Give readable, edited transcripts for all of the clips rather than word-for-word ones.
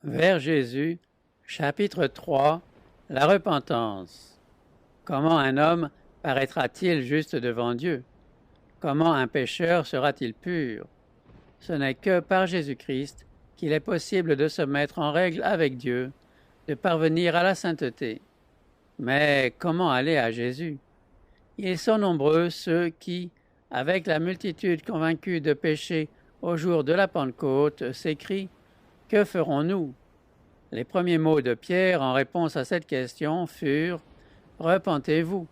Vers Jésus, chapitre 3. La repentance. Comment un homme paraîtra-t-il juste devant Dieu? Comment un pécheur sera-t-il pur? Ce n'est que par Jésus-Christ qu'il est possible de se mettre en règle avec Dieu, de parvenir à la sainteté. Mais comment aller à Jésus? Ils sont nombreux ceux qui, avec la multitude convaincue de péché au jour de la Pentecôte, s'écrient « Que ferons-nous » Les premiers mots de Pierre en réponse à cette question furent « Repentez-vous ».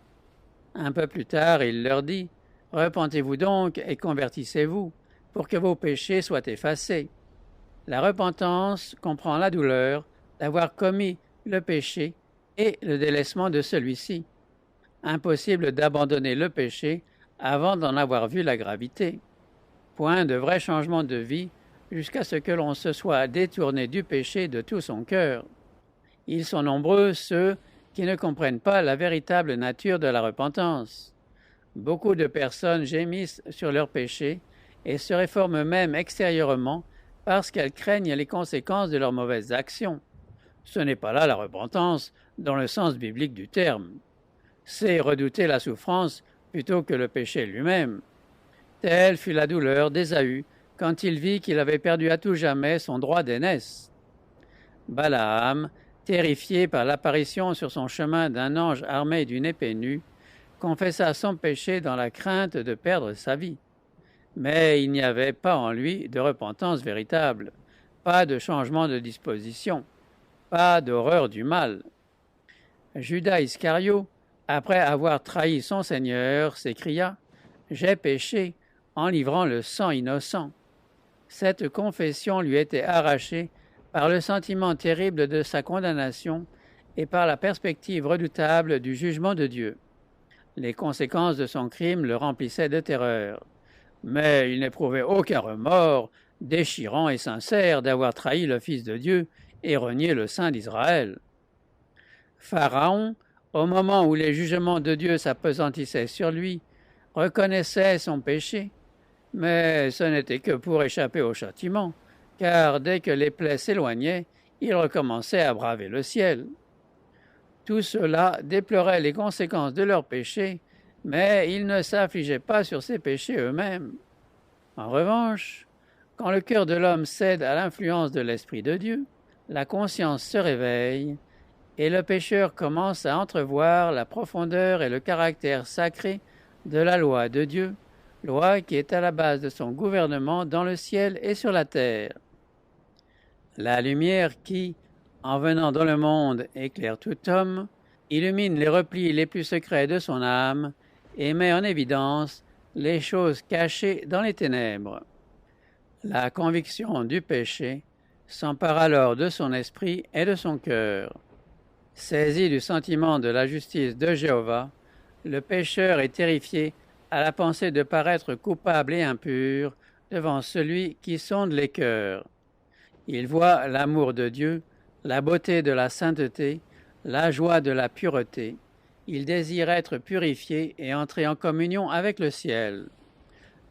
Un peu plus tard, il leur dit « Repentez-vous donc et convertissez-vous, pour que vos péchés soient effacés ». La repentance comprend la douleur d'avoir commis le péché et le délaissement de celui-ci. Impossible d'abandonner le péché avant d'en avoir vu la gravité. Point de vrai changement de vie jusqu'à ce que l'on se soit détourné du péché de tout son cœur. Ils sont nombreux ceux qui ne comprennent pas la véritable nature de la repentance. Beaucoup de personnes gémissent sur leurs péchés et se réforment même extérieurement parce qu'elles craignent les conséquences de leurs mauvaises actions. Ce n'est pas là la repentance dans le sens biblique du terme. C'est redouter la souffrance plutôt que le péché lui-même. Telle fut la douleur d'Ésaü quand il vit qu'il avait perdu à tout jamais son droit d'aînesse. Balaam, terrifié par l'apparition sur son chemin d'un ange armé d'une épée nue, confessa son péché dans la crainte de perdre sa vie. Mais il n'y avait pas en lui de repentance véritable, pas de changement de disposition, pas d'horreur du mal. Judas Iscario, après avoir trahi son Seigneur, s'écria « J'ai péché en livrant le sang innocent ». Cette confession lui était arrachée par le sentiment terrible de sa condamnation et par la perspective redoutable du jugement de Dieu. Les conséquences de son crime le remplissaient de terreur, mais il n'éprouvait aucun remords, déchirant et sincère, d'avoir trahi le Fils de Dieu et renié le Saint d'Israël. Pharaon, au moment où les jugements de Dieu s'appesantissaient sur lui, reconnaissait son péché, mais ce n'était que pour échapper au châtiment, car dès que les plaies s'éloignaient, il recommençait à braver le ciel. Tous ceux-là déploraient les conséquences de leurs péchés, mais ils ne s'affligeaient pas sur ces péchés eux-mêmes. En revanche, quand le cœur de l'homme cède à l'influence de l'Esprit de Dieu, la conscience se réveille et le pécheur commence à entrevoir la profondeur et le caractère sacré de la loi de Dieu, loi qui est à la base de son gouvernement dans le ciel et sur la terre. La lumière qui, en venant dans le monde, éclaire tout homme, illumine les replis les plus secrets de son âme et met en évidence les choses cachées dans les ténèbres. La conviction du péché s'empare alors de son esprit et de son cœur. Saisi du sentiment de la justice de Jéhovah, le pécheur est terrifié à la pensée de paraître coupable et impur devant celui qui sonde les cœurs. Il voit l'amour de Dieu, la beauté de la sainteté, la joie de la pureté. Il désire être purifié et entrer en communion avec le ciel.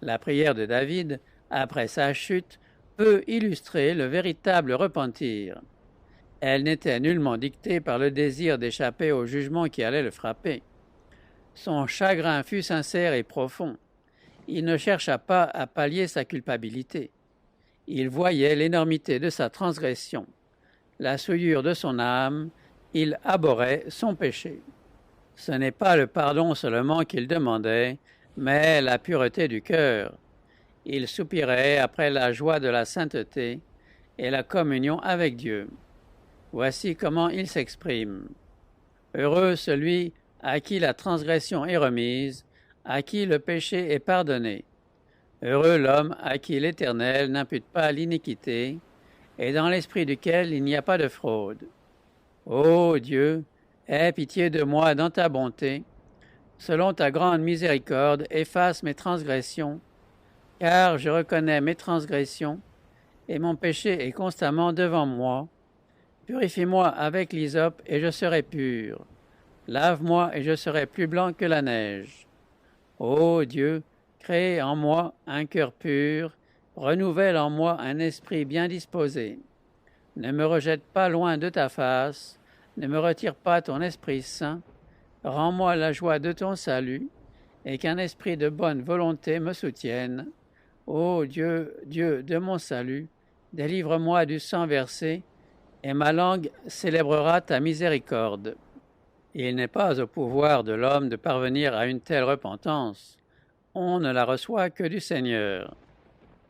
La prière de David, après sa chute, peut illustrer le véritable repentir. Elle n'était nullement dictée par le désir d'échapper au jugement qui allait le frapper. Son chagrin fut sincère et profond. Il ne chercha pas à pallier sa culpabilité. Il voyait l'énormité de sa transgression, la souillure de son âme, il abhorrait son péché. Ce n'est pas le pardon seulement qu'il demandait, mais la pureté du cœur. Il soupirait après la joie de la sainteté et la communion avec Dieu. Voici comment il s'exprime. Heureux celui à qui la transgression est remise, à qui le péché est pardonné. Heureux l'homme à qui l'Éternel n'impute pas l'iniquité, et dans l'esprit duquel il n'y a pas de fraude. Ô Dieu, aie pitié de moi dans ta bonté. Selon ta grande miséricorde, efface mes transgressions, car je reconnais mes transgressions, et mon péché est constamment devant moi. Purifie-moi avec l'hysope, et je serai pur. Lave-moi, et je serai plus blanc que la neige. Ô Dieu, crée en moi un cœur pur, renouvelle en moi un esprit bien disposé. ne me rejette pas loin de ta face, ne me retire pas ton Esprit Saint, rends-moi la joie de ton salut, et qu'un esprit de bonne volonté me soutienne. Ô Dieu, Dieu de mon salut, délivre-moi du sang versé, et ma langue célébrera ta miséricorde. Il n'est pas au pouvoir de l'homme de parvenir à une telle repentance. On ne la reçoit que du Seigneur.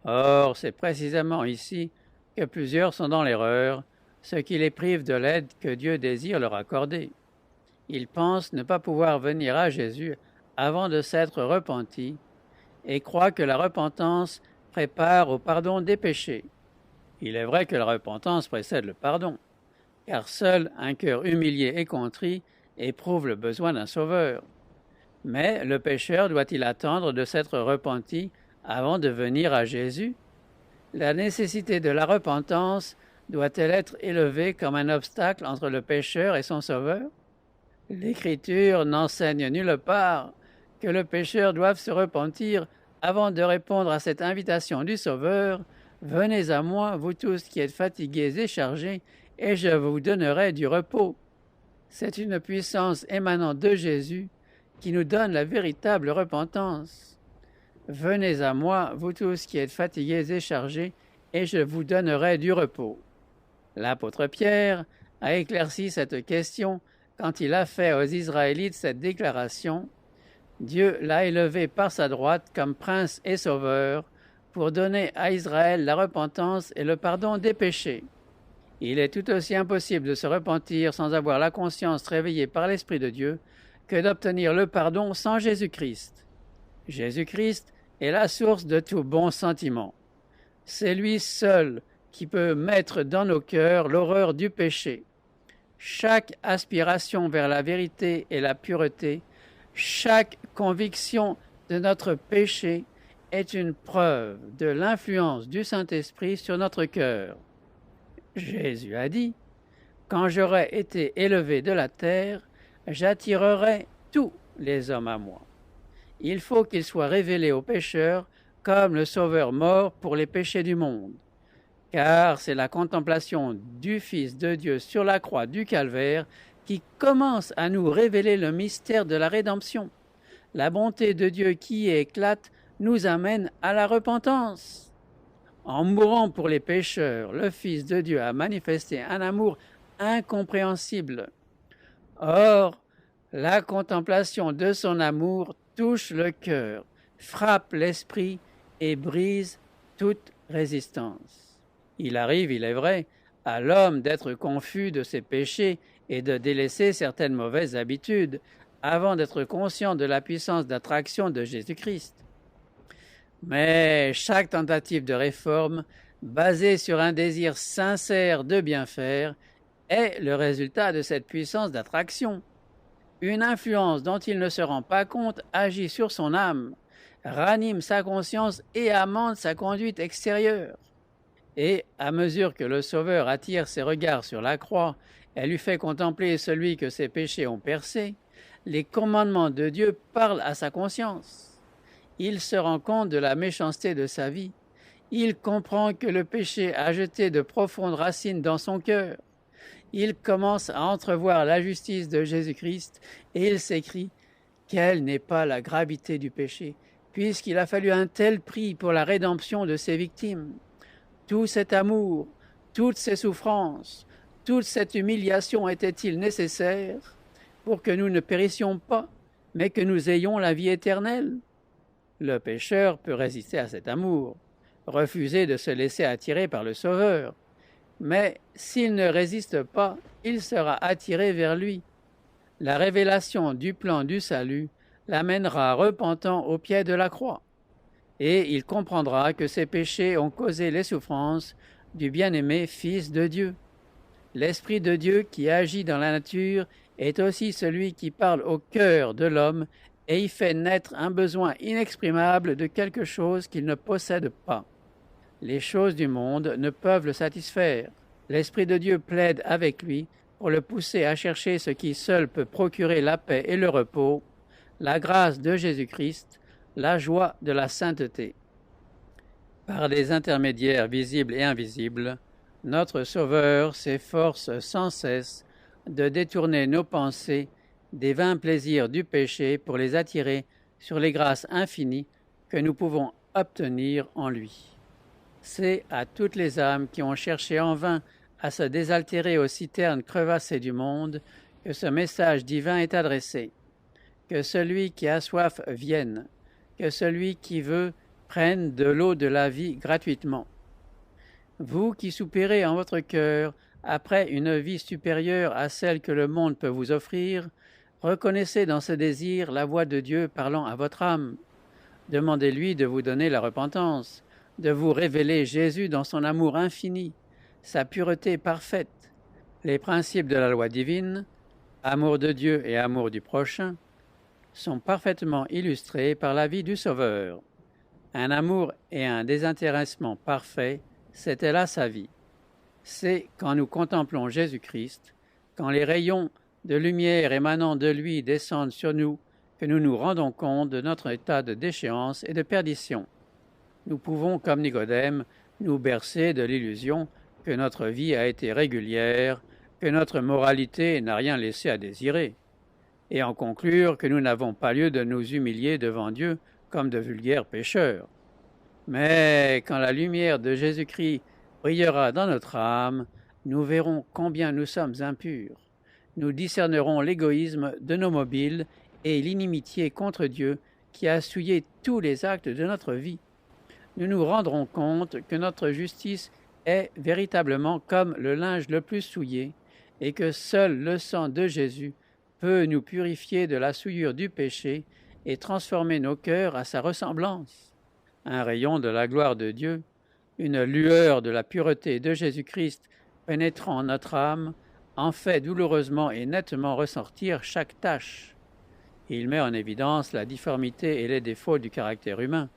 Or, c'est précisément ici que plusieurs sont dans l'erreur, ce qui les prive de l'aide que Dieu désire leur accorder. Ils pensent ne pas pouvoir venir à Jésus avant de s'être repentis et croient que la repentance prépare au pardon des péchés. Il est vrai que la repentance précède le pardon, car seul un cœur humilié et contrit éprouve le besoin d'un sauveur. Mais le pécheur doit-il attendre de s'être repenti avant de venir à Jésus? La nécessité de la repentance doit-elle être élevée comme un obstacle entre le pécheur et son sauveur? L'Écriture n'enseigne nulle part que le pécheur doive se repentir avant de répondre à cette invitation du Sauveur. Venez à moi, vous tous qui êtes fatigués et chargés, et je vous donnerai du repos. C'est une puissance émanant de Jésus qui nous donne la véritable repentance. Venez à moi, vous tous qui êtes fatigués et chargés, et je vous donnerai du repos. L'apôtre Pierre a éclairci cette question quand il a fait aux Israélites cette déclaration. Dieu l'a élevé par sa droite comme prince et sauveur pour donner à Israël la repentance et le pardon des péchés. Il est tout aussi impossible de se repentir sans avoir la conscience réveillée par l'Esprit de Dieu que d'obtenir le pardon sans Jésus-Christ. Jésus-Christ est la source de tout bon sentiment. C'est lui seul qui peut mettre dans nos cœurs l'horreur du péché. Chaque aspiration vers la vérité et la pureté, chaque conviction de notre péché est une preuve de l'influence du Saint-Esprit sur notre cœur. Jésus a dit, « Quand j'aurai été élevé de la terre, j'attirerai tous les hommes à moi. » Il faut qu'il soit révélé aux pécheurs comme le Sauveur mort pour les péchés du monde. Car c'est la contemplation du Fils de Dieu sur la croix du Calvaire qui commence à nous révéler le mystère de la rédemption. La bonté de Dieu qui y éclate nous amène à la repentance. En mourant pour les pécheurs, le Fils de Dieu a manifesté un amour incompréhensible. Or, la contemplation de son amour touche le cœur, frappe l'esprit et brise toute résistance. Il arrive, il est vrai, à l'homme d'être confus de ses péchés et de délaisser certaines mauvaises habitudes avant d'être conscient de la puissance d'attraction de Jésus-Christ. Mais chaque tentative de réforme, basée sur un désir sincère de bien faire, est le résultat de cette puissance d'attraction. Une influence dont il ne se rend pas compte agit sur son âme, ranime sa conscience et amende sa conduite extérieure. Et à mesure que le Sauveur attire ses regards sur la croix et lui fait contempler celui que ses péchés ont percé, les commandements de Dieu parlent à sa conscience. Il se rend compte de la méchanceté de sa vie. Il comprend que le péché a jeté de profondes racines dans son cœur. Il commence à entrevoir la justice de Jésus-Christ et il s'écrie « Quelle n'est pas la gravité du péché, puisqu'il a fallu un tel prix pour la rédemption de ses victimes. Tout cet amour, toutes ces souffrances, toute cette humiliation était-il nécessaire pour que nous ne périssions pas, mais que nous ayons la vie éternelle ?» Le pécheur peut résister à cet amour, refuser de se laisser attirer par le Sauveur. Mais s'il ne résiste pas, il sera attiré vers lui. La révélation du plan du salut l'amènera repentant au pied de la croix. Et il comprendra que ses péchés ont causé les souffrances du bien-aimé Fils de Dieu. L'Esprit de Dieu qui agit dans la nature est aussi celui qui parle au cœur de l'homme et y fait naître un besoin inexprimable de quelque chose qu'il ne possède pas. Les choses du monde ne peuvent le satisfaire. L'Esprit de Dieu plaide avec lui pour le pousser à chercher ce qui seul peut procurer la paix et le repos, la grâce de Jésus-Christ, la joie de la sainteté. Par des intermédiaires visibles et invisibles, notre Sauveur s'efforce sans cesse de détourner nos pensées des vains plaisirs du péché pour les attirer sur les grâces infinies que nous pouvons obtenir en lui. C'est à toutes les âmes qui ont cherché en vain à se désaltérer aux citernes crevassées du monde que ce message divin est adressé. Que celui qui a soif vienne, que celui qui veut prenne de l'eau de la vie gratuitement. Vous qui soupirez en votre cœur après une vie supérieure à celle que le monde peut vous offrir, reconnaissez dans ce désir la voix de Dieu parlant à votre âme. Demandez-lui de vous donner la repentance, de vous révéler Jésus dans son amour infini, sa pureté parfaite. Les principes de la loi divine, amour de Dieu et amour du prochain, sont parfaitement illustrés par la vie du Sauveur. Un amour et un désintéressement parfait, c'était là sa vie. C'est quand nous contemplons Jésus-Christ, quand les rayons de lumière émanant de lui descendent sur nous, que nous nous rendons compte de notre état de déchéance et de perdition. Nous pouvons, comme Nicodème, nous bercer de l'illusion que notre vie a été régulière, que notre moralité n'a rien laissé à désirer, et en conclure que nous n'avons pas lieu de nous humilier devant Dieu comme de vulgaires pécheurs. Mais quand la lumière de Jésus-Christ brillera dans notre âme, nous verrons combien nous sommes impurs. Nous discernerons l'égoïsme de nos mobiles et l'inimitié contre Dieu qui a souillé tous les actes de notre vie. Nous nous rendrons compte que notre justice est véritablement comme le linge le plus souillé et que seul le sang de Jésus peut nous purifier de la souillure du péché et transformer nos cœurs à sa ressemblance. Un rayon de la gloire de Dieu, une lueur de la pureté de Jésus-Christ pénétrant notre âme, en fait douloureusement et nettement ressortir chaque tache. Il met en évidence la difformité et les défauts du caractère humain,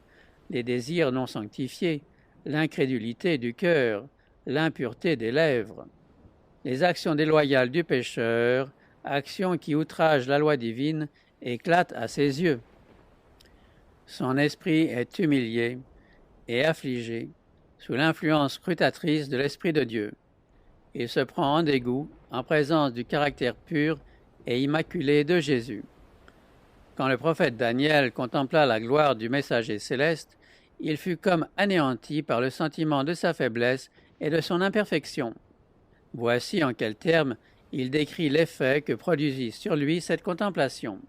les désirs non sanctifiés, l'incrédulité du cœur, l'impureté des lèvres. Les actions déloyales du pécheur, actions qui outragent la loi divine, éclatent à ses yeux. Son esprit est humilié et affligé sous l'influence scrutatrice de l'Esprit de Dieu. Il se prend en dégoût en présence du caractère pur et immaculé de Jésus. Quand le prophète Daniel contempla la gloire du messager céleste, il fut comme anéanti par le sentiment de sa faiblesse et de son imperfection. Voici en quels termes il décrit l'effet que produisit sur lui cette contemplation.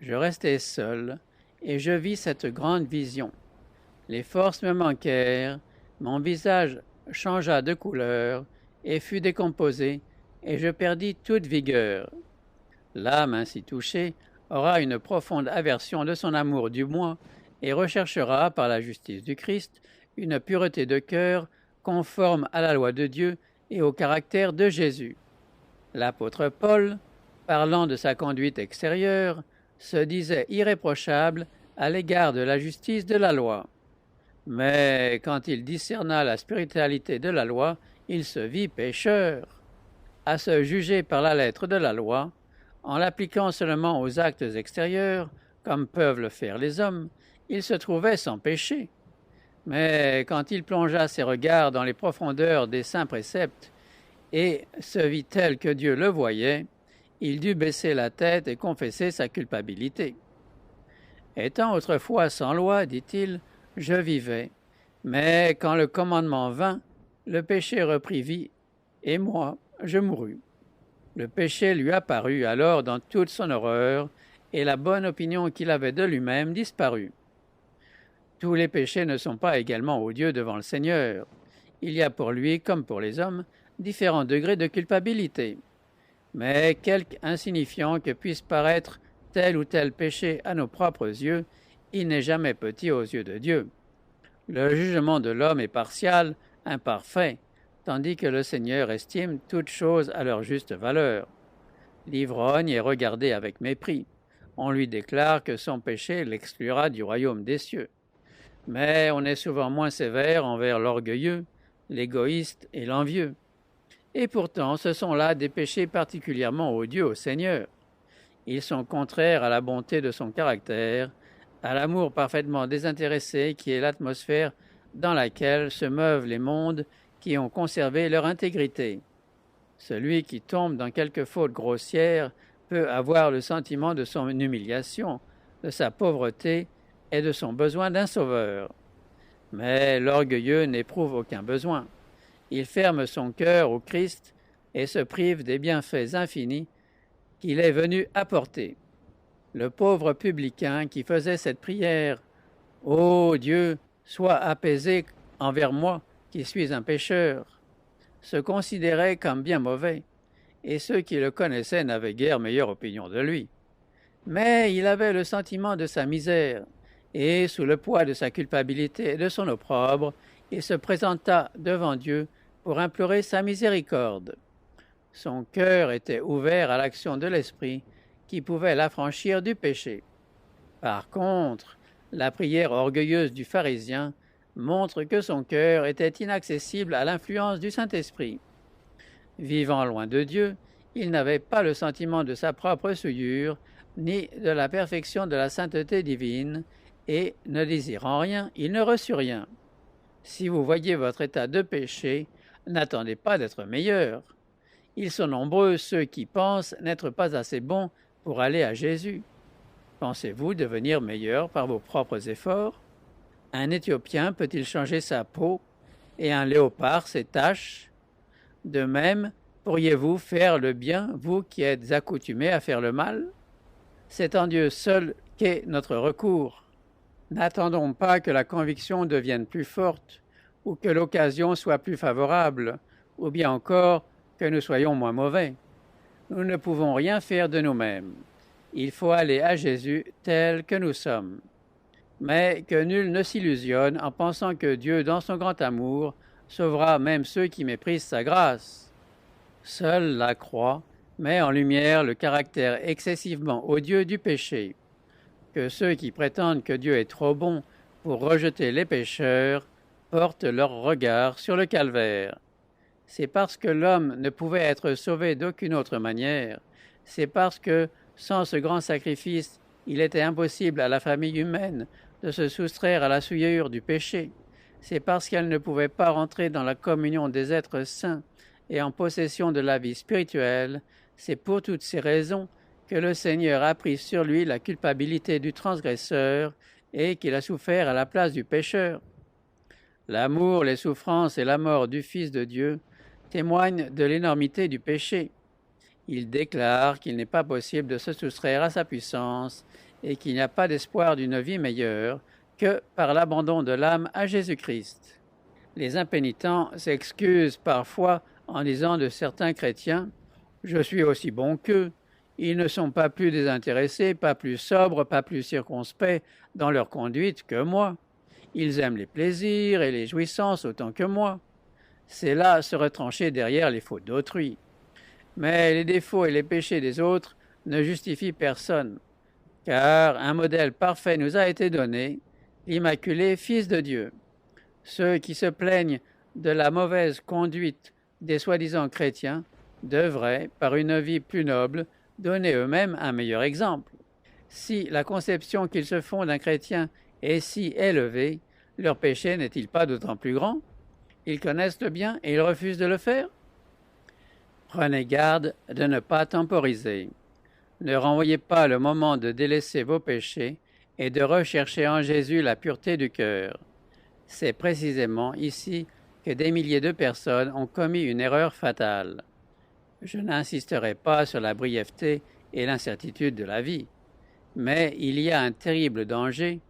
Je restai seul, et je vis cette grande vision. Les forces me manquèrent, mon visage changea de couleur, et fut décomposé, et je perdis toute vigueur. L'âme ainsi touchée aura une profonde aversion de son amour du moi, et recherchera, par la justice du Christ, une pureté de cœur conforme à la loi de Dieu et au caractère de Jésus. L'apôtre Paul, parlant de sa conduite extérieure, se disait irréprochable à l'égard de la justice de la loi. Mais quand il discerna la spiritualité de la loi, il se vit pécheur. À se juger par la lettre de la loi, en l'appliquant seulement aux actes extérieurs, comme peuvent le faire les hommes, il se trouvait sans péché. Mais quand il plongea ses regards dans les profondeurs des saints préceptes et se vit tel que Dieu le voyait, il dut baisser la tête et confesser sa culpabilité. Étant autrefois sans loi, dit-il, je vivais, mais quand le commandement vint, le péché reprit vie, et moi, je mourus. Le péché lui apparut alors dans toute son horreur, et la bonne opinion qu'il avait de lui-même disparut. Tous les péchés ne sont pas également odieux devant le Seigneur. Il y a pour lui, comme pour les hommes, différents degrés de culpabilité. Mais quelque insignifiant que puisse paraître tel ou tel péché à nos propres yeux, il n'est jamais petit aux yeux de Dieu. Le jugement de l'homme est partial, imparfait, tandis que le Seigneur estime toutes choses à leur juste valeur. L'ivrogne est regardé avec mépris. On lui déclare que son péché l'exclura du royaume des cieux. Mais on est souvent moins sévère envers l'orgueilleux, l'égoïste et l'envieux. Et pourtant, ce sont là des péchés particulièrement odieux au Seigneur. Ils sont contraires à la bonté de son caractère, à l'amour parfaitement désintéressé qui est l'atmosphère dans laquelle se meuvent les mondes qui ont conservé leur intégrité. Celui qui tombe dans quelque faute grossière peut avoir le sentiment de son humiliation, de sa pauvreté et de son besoin d'un sauveur. Mais l'orgueilleux n'éprouve aucun besoin. Il ferme son cœur au Christ et se prive des bienfaits infinis qu'il est venu apporter. Le pauvre publicain qui faisait cette prière « Ô Dieu, sois apaisé envers moi, qui suis un pécheur », se considérait comme bien mauvais, et ceux qui le connaissaient n'avaient guère meilleure opinion de lui. Mais il avait le sentiment de sa misère, et sous le poids de sa culpabilité et de son opprobre, il se présenta devant Dieu pour implorer sa miséricorde. Son cœur était ouvert à l'action de l'Esprit qui pouvait l'affranchir du péché. Par contre, la prière orgueilleuse du pharisien montre que son cœur était inaccessible à l'influence du Saint-Esprit. Vivant loin de Dieu, il n'avait pas le sentiment de sa propre souillure, ni de la perfection de la sainteté divine, et, ne désirant rien, il ne reçut rien. Si vous voyez votre état de péché, n'attendez pas d'être meilleur. Ils sont nombreux ceux qui pensent n'être pas assez bons pour aller à Jésus. Pensez-vous devenir meilleur par vos propres efforts? Un Éthiopien peut-il changer sa peau et un léopard ses taches? De même, pourriez-vous faire le bien, vous qui êtes accoutumés à faire le mal? C'est en Dieu seul qu'est notre recours. N'attendons pas que la conviction devienne plus forte, ou que l'occasion soit plus favorable, ou bien encore que nous soyons moins mauvais. Nous ne pouvons rien faire de nous-mêmes. Il faut aller à Jésus tel que nous sommes. Mais que nul ne s'illusionne en pensant que Dieu, dans son grand amour, sauvera même ceux qui méprisent sa grâce. Seule la croix met en lumière le caractère excessivement odieux du péché. Que ceux qui prétendent que Dieu est trop bon pour rejeter les pécheurs portent leur regard sur le calvaire. C'est parce que l'homme ne pouvait être sauvé d'aucune autre manière, c'est parce que, sans ce grand sacrifice, il était impossible à la famille humaine de se soustraire à la souillure du péché. C'est parce qu'elle ne pouvait pas rentrer dans la communion des êtres saints et en possession de la vie spirituelle. C'est pour toutes ces raisons que le Seigneur a pris sur lui la culpabilité du transgresseur et qu'il a souffert à la place du pécheur. L'amour, les souffrances et la mort du Fils de Dieu témoignent de l'énormité du péché. Il déclare qu'il n'est pas possible de se soustraire à sa puissance et qu'il n'y a pas d'espoir d'une vie meilleure que par l'abandon de l'âme à Jésus-Christ. Les impénitents s'excusent parfois en disant de certains chrétiens « Je suis aussi bon qu'eux ». Ils ne sont pas plus désintéressés, pas plus sobres, pas plus circonspects dans leur conduite que moi. Ils aiment les plaisirs et les jouissances autant que moi. C'est là se retrancher derrière les fautes d'autrui. Mais les défauts et les péchés des autres ne justifient personne, car un modèle parfait nous a été donné, l'Immaculé Fils de Dieu. Ceux qui se plaignent de la mauvaise conduite des soi-disant chrétiens devraient, par une vie plus noble, donner eux-mêmes un meilleur exemple. Si la conception qu'ils se font d'un chrétien est si élevée, leur péché n'est-il pas d'autant plus grand? Ils connaissent le bien et ils refusent de le faire? Prenez garde de ne pas temporiser. Ne renvoyez pas le moment de délaisser vos péchés et de rechercher en Jésus la pureté du cœur. C'est précisément ici que des milliers de personnes ont commis une erreur fatale. Je n'insisterai pas sur la brièveté et l'incertitude de la vie, mais il y a un terrible danger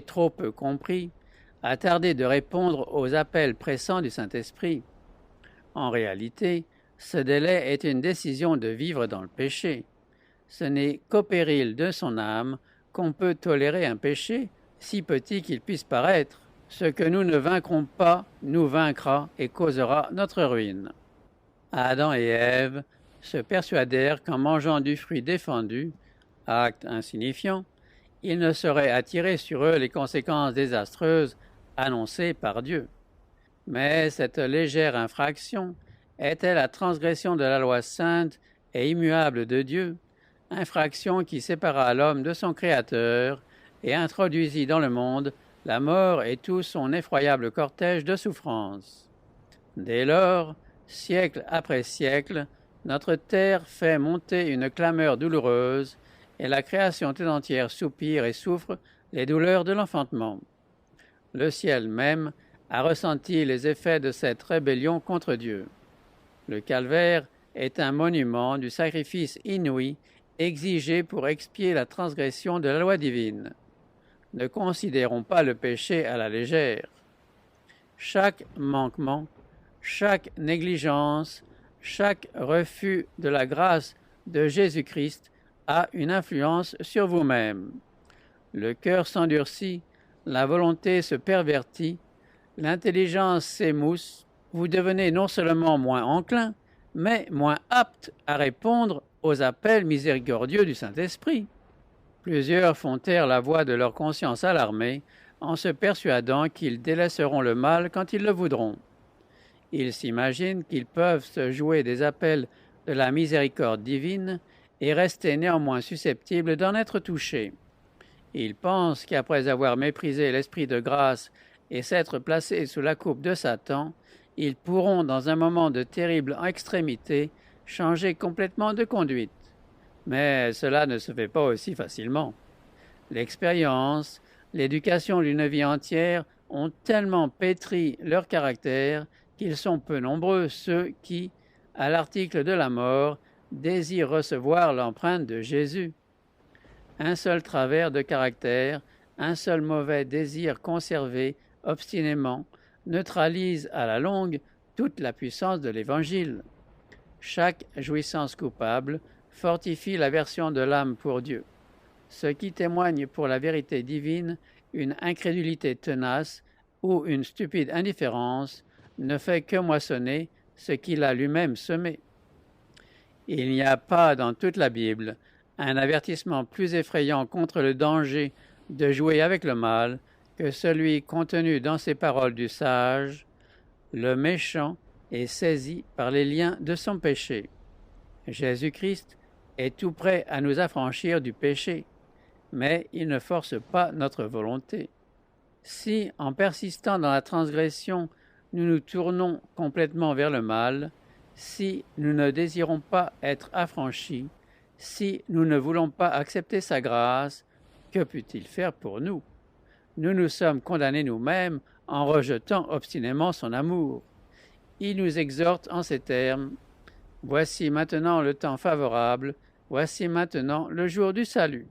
trop peu compris, à tarder de répondre aux appels pressants du Saint-Esprit. En réalité, ce délai est une décision de vivre dans le péché. Ce n'est qu'au péril de son âme qu'on peut tolérer un péché, si petit qu'il puisse paraître. Ce que nous ne vaincrons pas nous vaincra et causera notre ruine. Adam et Ève se persuadèrent qu'en mangeant du fruit défendu, acte insignifiant, ils ne seraient attirés sur eux les conséquences désastreuses annoncées par Dieu. Mais cette légère infraction était la transgression de la loi sainte et immuable de Dieu, infraction qui sépara l'homme de son Créateur et introduisit dans le monde la mort et tout son effroyable cortège de souffrances. Dès lors, siècle après siècle, notre terre fait monter une clameur douloureuse, et la création tout entière soupire et souffre les douleurs de l'enfantement. Le ciel même a ressenti les effets de cette rébellion contre Dieu. Le calvaire est un monument du sacrifice inouï exigé pour expier la transgression de la loi divine. Ne considérons pas le péché à la légère. Chaque manquement, chaque négligence, chaque refus de la grâce de Jésus-Christ a une influence sur vous-même. Le cœur s'endurcit, la volonté se pervertit, l'intelligence s'émousse, vous devenez non seulement moins enclin, mais moins apte à répondre aux appels miséricordieux du Saint-Esprit. Plusieurs font taire la voix de leur conscience alarmée en se persuadant qu'ils délaisseront le mal quand ils le voudront. Ils s'imaginent qu'ils peuvent se jouer des appels de la miséricorde divine et rester néanmoins susceptibles d'en être touchés. Ils pensent qu'après avoir méprisé l'esprit de grâce et s'être placés sous la coupe de Satan, ils pourront, dans un moment de terrible extrémité, changer complètement de conduite. Mais cela ne se fait pas aussi facilement. L'expérience, l'éducation d'une vie entière ont tellement pétri leur caractère qu'ils sont peu nombreux ceux qui, à l'article de la mort, désirent recevoir l'empreinte de Jésus. Un seul travers de caractère, un seul mauvais désir conservé obstinément, neutralise à la longue toute la puissance de l'Évangile. Chaque jouissance coupable fortifie l'aversion de l'âme pour Dieu, ce qui témoigne pour la vérité divine une incrédulité tenace ou une stupide indifférence ne fait que moissonner ce qu'il a lui-même semé. Il n'y a pas dans toute la Bible un avertissement plus effrayant contre le danger de jouer avec le mal que celui contenu dans ces paroles du sage. Le méchant est saisi par les liens de son péché. Jésus-Christ est tout prêt à nous affranchir du péché, mais il ne force pas notre volonté. Si, en persistant dans la transgression, nous nous tournons complètement vers le mal, si nous ne désirons pas être affranchis, si nous ne voulons pas accepter sa grâce, que peut-il faire pour nous? Nous nous sommes condamnés nous-mêmes en rejetant obstinément son amour. Il nous exhorte en ces termes: « Voici maintenant le temps favorable, voici maintenant le jour du salut.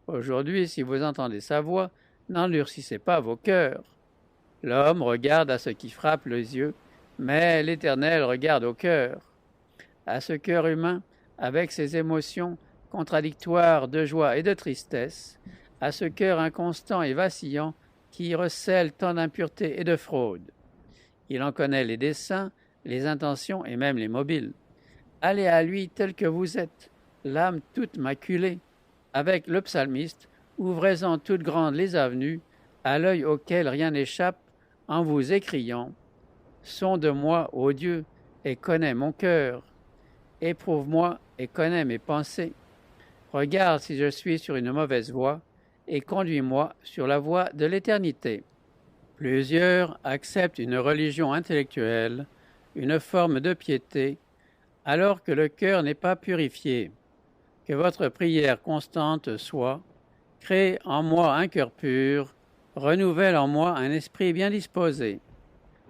Aujourd'hui, si vous entendez sa voix, n'endurcissez pas vos cœurs. » L'homme regarde à ce qui frappe les yeux, mais l'Éternel regarde au cœur. À ce cœur humain, avec ses émotions contradictoires de joie et de tristesse, à ce cœur inconstant et vacillant qui recèle tant d'impureté et de fraude. Il en connaît les desseins, les intentions et même les mobiles. Allez à lui tel que vous êtes, l'âme toute maculée. Avec le psalmiste, ouvrez-en toutes grandes les avenues, à l'œil auquel rien n'échappe, en vous écriant: « Sonde-moi, ô Dieu, et connais mon cœur. Éprouve-moi et connais mes pensées. Regarde si je suis sur une mauvaise voie, et conduis-moi sur la voie de l'éternité. » Plusieurs acceptent une religion intellectuelle, une forme de piété, alors que le cœur n'est pas purifié. Que votre prière constante soit: « Crée en moi un cœur pur, renouvelle en moi un esprit bien disposé. »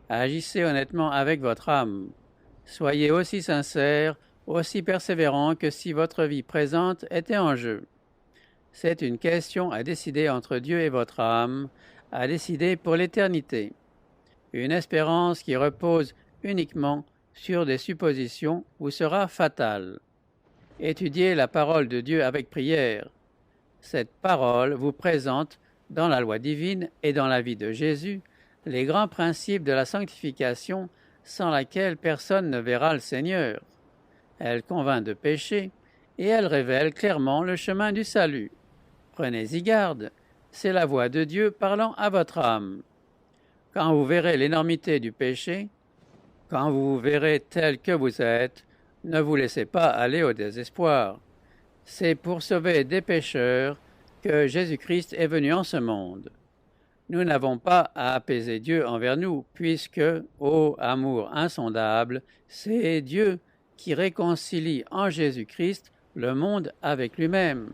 Agissez honnêtement avec votre âme. Soyez aussi sincère, aussi persévérant que si votre vie présente était en jeu. C'est une question à décider entre Dieu et votre âme, à décider pour l'éternité. Une espérance qui repose uniquement sur des suppositions vous sera fatale. Étudiez la parole de Dieu avec prière. Cette parole vous présente, dans la loi divine et dans la vie de Jésus, les grands principes de la sanctification sans laquelle personne ne verra le Seigneur. Elle convainc de péché et elle révèle clairement le chemin du salut. Prenez-y garde, c'est la voix de Dieu parlant à votre âme. Quand vous verrez l'énormité du péché, quand vous vous verrez tel que vous êtes, ne vous laissez pas aller au désespoir. C'est pour sauver des pécheurs que Jésus-Christ est venu en ce monde. Nous n'avons pas à apaiser Dieu envers nous, puisque, ô amour insondable, c'est Dieu qui réconcilie en Jésus-Christ le monde avec lui-même.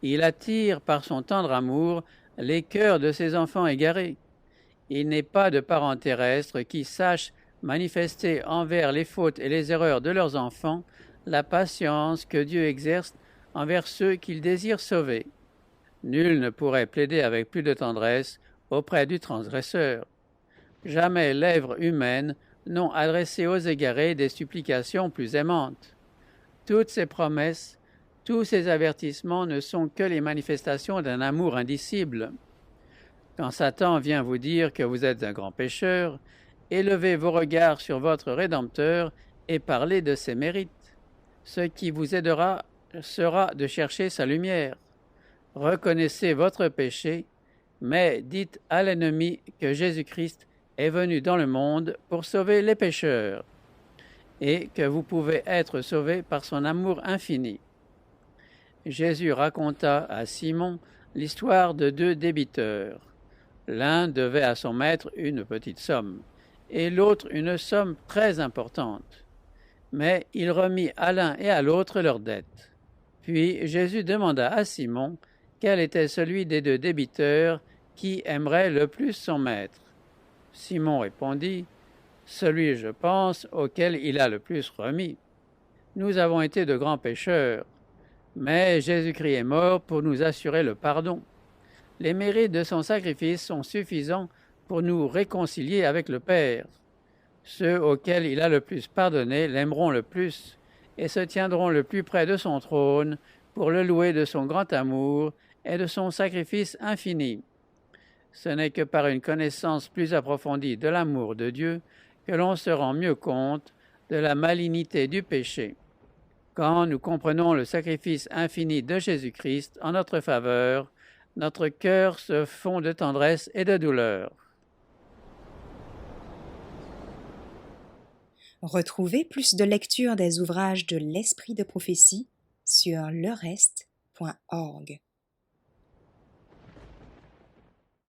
Il attire par son tendre amour les cœurs de ses enfants égarés. Il n'est pas de parents terrestres qui sachent manifester envers les fautes et les erreurs de leurs enfants la patience que Dieu exerce envers ceux qu'il désire sauver. Nul ne pourrait plaider avec plus de tendresse auprès du transgresseur. Jamais lèvres humaines n'ont adressé aux égarés des supplications plus aimantes. Toutes ces promesses, tous ces avertissements ne sont que les manifestations d'un amour indicible. Quand Satan vient vous dire que vous êtes un grand pécheur, élevez vos regards sur votre Rédempteur et parlez de ses mérites. Ce qui vous aidera sera de chercher sa lumière. Reconnaissez votre péché, mais dites à l'ennemi que Jésus-Christ est venu dans le monde pour sauver les pécheurs, et que vous pouvez être sauvés par son amour infini. Jésus raconta à Simon l'histoire de deux débiteurs. L'un devait à son maître une petite somme, et l'autre une somme très importante. Mais il remit à l'un et à l'autre leurs dettes. Puis Jésus demanda à Simon quel était celui des deux débiteurs qui aimerait le plus son maître. Simon répondit, « Celui, je pense, auquel il a le plus remis. Nous avons été de grands pécheurs, mais Jésus-Christ est mort pour nous assurer le pardon. Les mérites de son sacrifice sont suffisants pour nous réconcilier avec le Père. Ceux auxquels il a le plus pardonné l'aimeront le plus et se tiendront le plus près de son trône pour le louer de son grand amour et de son sacrifice infini. Ce n'est que par une connaissance plus approfondie de l'amour de Dieu que l'on se rend mieux compte de la malignité du péché. Quand nous comprenons le sacrifice infini de Jésus-Christ en notre faveur, notre cœur se fond de tendresse et de douleur. Retrouvez plus de lectures des ouvrages de l'Esprit de prophétie sur lerest.org.